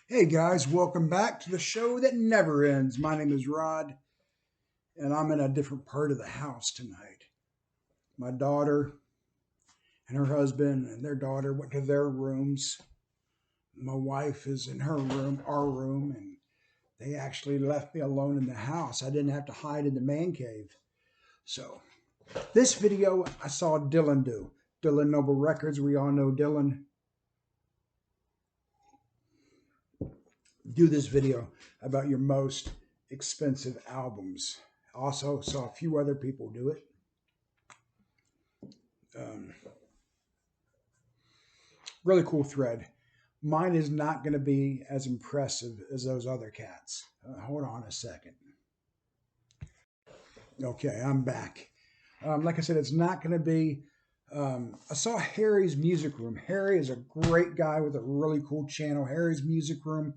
Hey guys, welcome back to the show that never ends. My name is Rod, and I'm in a different part of the house tonight. My daughter and her husband and their daughter went to their rooms. My wife is in her room, our room, and they actually left me alone in the house. I didn't have to hide in the man cave. So, this video I saw Dylan do. Dylan Noble Records, we all know Dylan. Do this video about your most expensive albums. Also saw a few other people do it. Really cool thread. Mine is not going to be as impressive as those other cats. Hold on a second. Okay, I'm back. Like I said, it's not going to be. I saw Harry's Music Room. Harry is a great guy with a really cool channel. Harry's Music Room.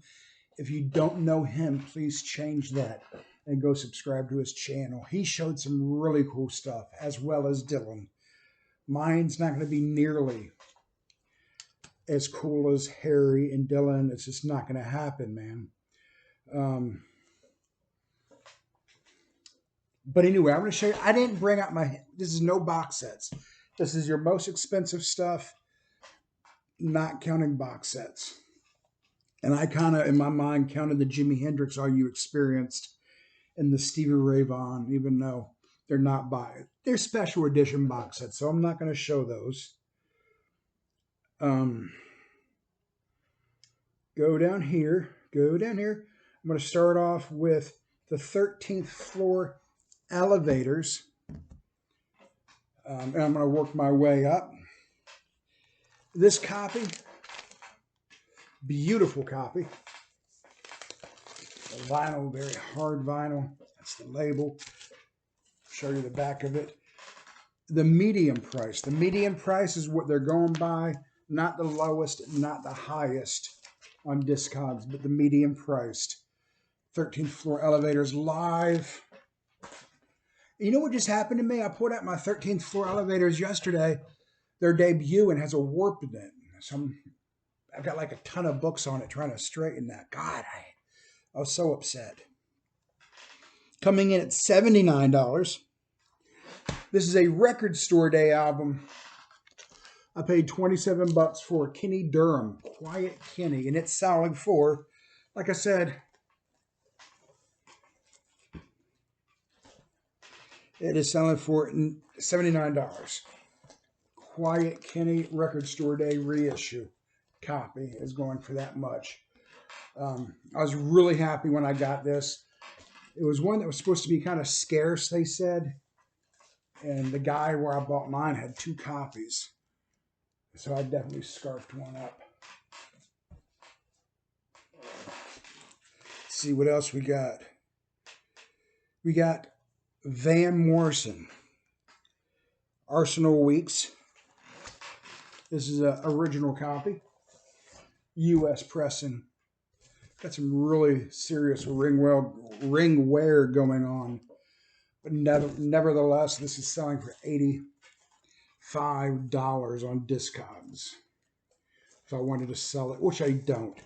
If you don't know him, please change that and go subscribe to his channel. He showed some really cool stuff, as well as Dylan. Mine's not going to be nearly as cool as Harry and Dylan. It's just not going to happen, man. But anyway, I'm going to show you. I didn't bring out my. This is no box sets. This is your most expensive stuff, not counting box sets. And I kind of, in my mind, counted the Jimi Hendrix Are You Experienced and the Stevie Ray Vaughan, even though they're not they're special edition box sets. So I'm not going to show those. Go down here. I'm going to start off with the 13th floor elevators. And I'm going to work my way up. This copy, beautiful copy. The vinyl, very hard vinyl. That's the label. Show you the back of it. The medium price. The medium price is what they're going by. Not the lowest, not the highest on Discogs, but the medium priced. 13th floor elevators live. You know what just happened to me? I pulled out my 13th floor elevators yesterday. Their debut and has a warp in it. I've got like a ton of books on it trying to straighten that. God, I was so upset. Coming in at $79. This is a record store day album. I paid $27 for Kenny Durham, Quiet Kenny, and it's selling for, like I said, it is selling for $79. Quiet Kenny Record Store Day reissue copy is going for that much. I was really happy when I got this. It was one that was supposed to be kind of scarce, they said. And the guy where I bought mine had 2 copies. So I definitely scarfed one up. Let's see what else we got. We got Van Morrison. Arsenal Weeks. This is an original copy. U.S. pressing. Got some really serious ring wear going on. But nevertheless, this is selling for $85 on Discogs. If I wanted to sell it, which I don't.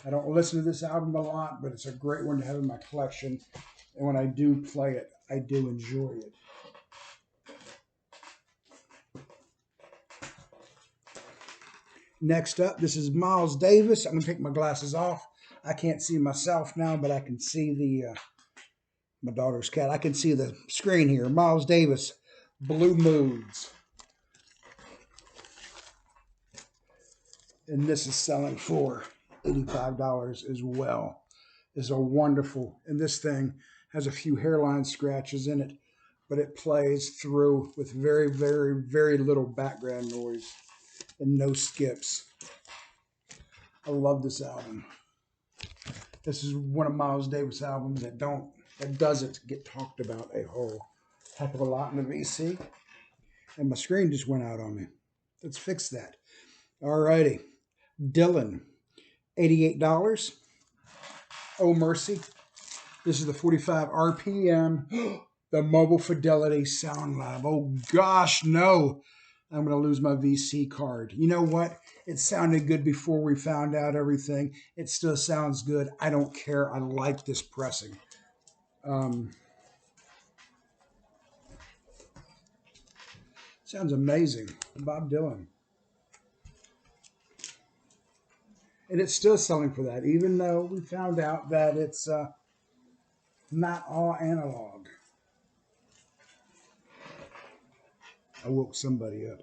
I don't listen to this album a lot, but it's a great one to have in my collection. And when I do play it, I do enjoy it. Next up, this is Miles Davis. I'm going to take my glasses off. I can't see myself now, but I can see my daughter's cat. I can see the screen here. Miles Davis, Blue Moods. And this is selling for $85 as well. It's a wonderful, and this thing has a few hairline scratches in it, but it plays through with very, very, very little background noise and no skips. I love this album. This is one of Miles Davis' albums that doesn't get talked about a whole heck of a lot in the VC. And my screen just went out on me. Let's fix that. All righty. Dylan, $88. Oh Mercy. This is the 45 RPM, the Mobile Fidelity Sound Lab. Oh gosh, no. I'm going to lose my VC card. You know what? It sounded good before we found out everything. It still sounds good. I don't care. I like this pressing. Sounds amazing. Bob Dylan. And it's still selling for that, even though we found out that it's not all analog. I woke somebody up.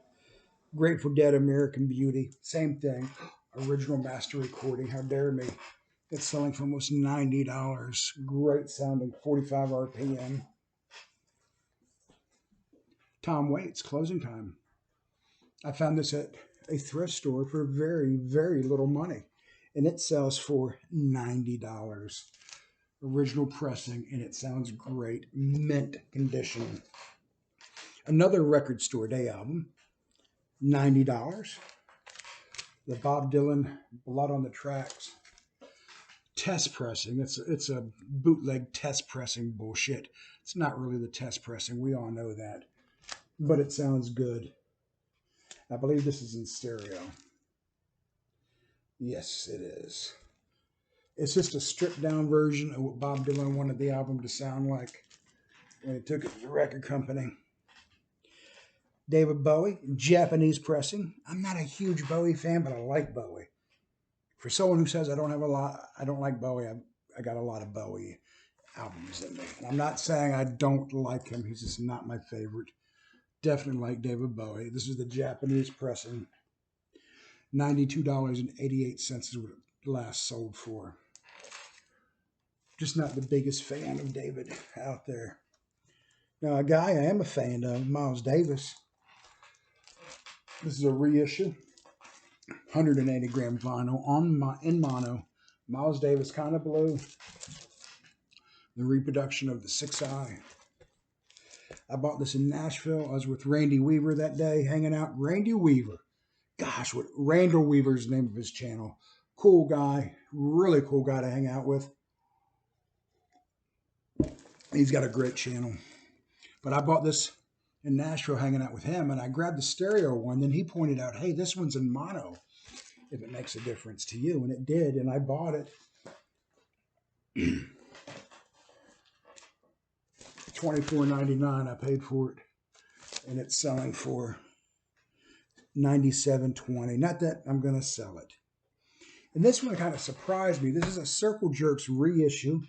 Grateful Dead, American Beauty. Same thing. Original master recording. How dare me. It's selling for almost $90. Great sounding. 45 RPM. Tom Waits, Closing Time. I found this at a thrift store for very, very little money. And it sells for $90. Original pressing, and it sounds great. Mint condition. Another record store day album. $90. The Bob Dylan Blood on the Tracks. Test pressing. It's a bootleg test pressing bullshit. It's not really the test pressing. We all know that. But it sounds good. I believe this is in stereo. Yes, it is. It's just a stripped down version of what Bob Dylan wanted the album to sound like when he took it to the record company. David Bowie, Japanese pressing. I'm not a huge Bowie fan, but I like Bowie. For someone who says I don't like Bowie, I got a lot of Bowie albums in me. And I'm not saying I don't like him. He's just not my favorite. Definitely like David Bowie. This is the Japanese pressing. $92.88 is what it last sold for. Just not the biggest fan of David out there. Now, a guy I am a fan of, Miles Davis. This is a reissue. 180 gram vinyl in mono. Miles Davis, Kind of Blue. The reproduction of the 6i. I bought this in Nashville. I was with Randy Weaver that day, hanging out. Randy Weaver. Gosh, what Randall Weaver's the name of his channel. Cool guy. Really cool guy to hang out with. He's got a great channel. But I bought this in Nashville hanging out with him, and I grabbed the stereo one. Then he pointed out, hey, this one's in mono, if it makes a difference to you. And it did, and I bought it. $24.99 I paid for it, and it's selling for $97.20. Not that I'm going to sell it. And this one kind of surprised me. This is a Circle Jerks reissue.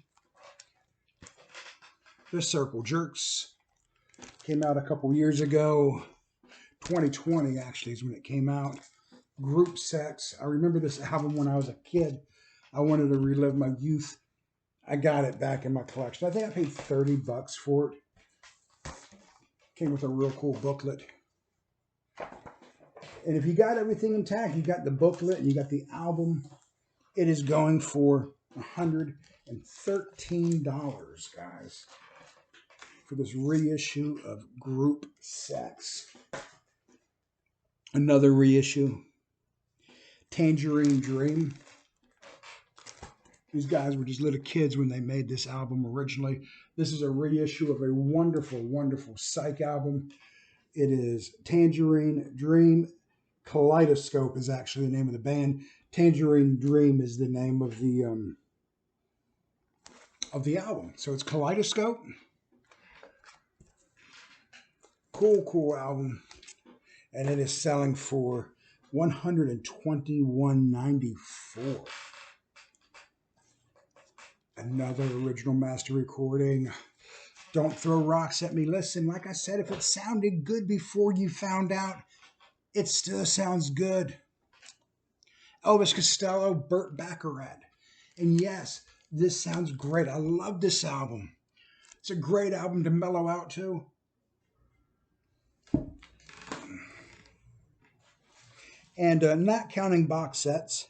The Circle Jerks came out a couple years ago. 2020 actually is when it came out. Group Sex. I remember this album when I was a kid. I wanted to relive my youth. I got it back in my collection. I think I paid $30 for it. Came with a real cool booklet. And if you got everything intact, you got the booklet and you got the album, it is going for $113, guys, for this reissue of Group Sex. Another reissue. Tangerine Dream. These guys were just little kids when they made this album originally. This is a reissue of a wonderful, wonderful psych album. It is Tangerine Dream. Kaleidoscope is actually the name of the band. Tangerine Dream is the name of the album. So it's Kaleidoscope. Cool album. And it is selling for $121.94. Another original master recording. Don't throw rocks at me. Listen, like I said, if it sounded good before you found out, it still sounds good. Elvis Costello, Burt Bacharach. And yes, this sounds great. I love this album. It's a great album to mellow out to. And not counting box sets,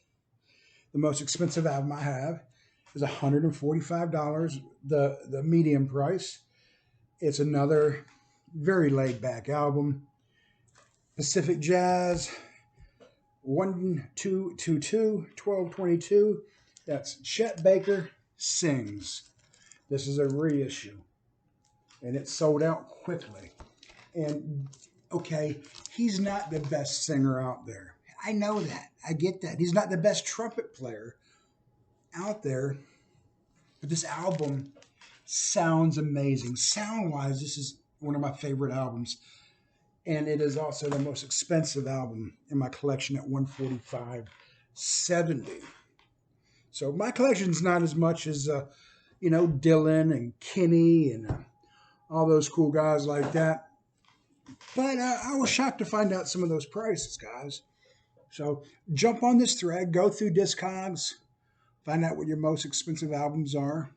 the most expensive album I have is $145, the medium price. It's another very laid-back album. Pacific Jazz, 1222, 1222. That's Chet Baker Sings. This is a reissue, and it sold out quickly. And Okay, he's not the best singer out there. I know that. I get that. He's not the best trumpet player out there. But this album sounds amazing. Sound-wise, this is one of my favorite albums. And it is also the most expensive album in my collection at $145.70. So my collection's not as much as Dylan and Kenny and all those cool guys like that. But I was shocked to find out some of those prices, guys. So jump on this thread, go through Discogs, find out what your most expensive albums are.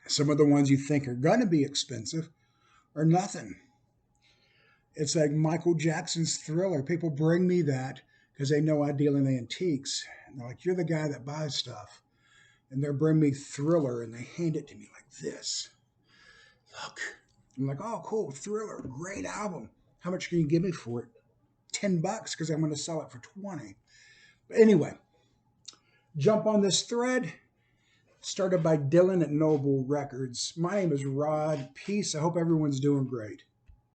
Some of the ones you think are going to be expensive are nothing. It's like Michael Jackson's Thriller. People bring me that because they know I deal in antiques. And they're like, you're the guy that buys stuff. And they'll bring me Thriller and they hand it to me like this. Look. I'm like, oh, cool, Thriller, great album. How much can you give me for it? $10 because I'm going to sell it for 20. But anyway, jump on this thread. Started by Dylan at Noble Records. My name is Rod. Peace. I hope everyone's doing great.